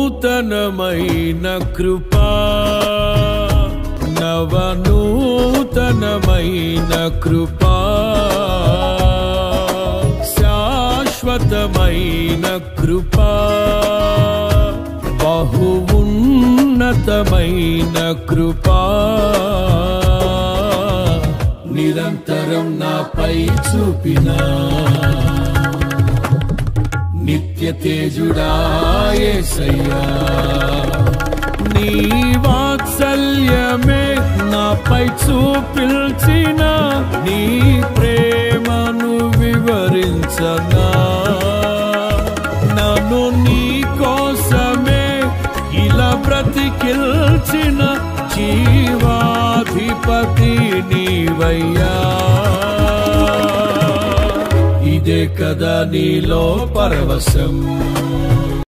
నూతనమైన కృపా నవనూతనమైన కృపా శాశ్వతమైన కృపా బహు ఉన్నతమైన కృపా నిరంతరం నాపై చూపినా నిత్య తేజుడా యేసయ్యా నీ వాత్సల్యమే నాపై చూపిల్చిన నీ ప్రేమను వివరించనా నన్ను నీ కోసమే ఇలా బ్రతికిల్చిన జీవాధిపతి నీవయ్యా ఇదే కదా నీలో పరవశం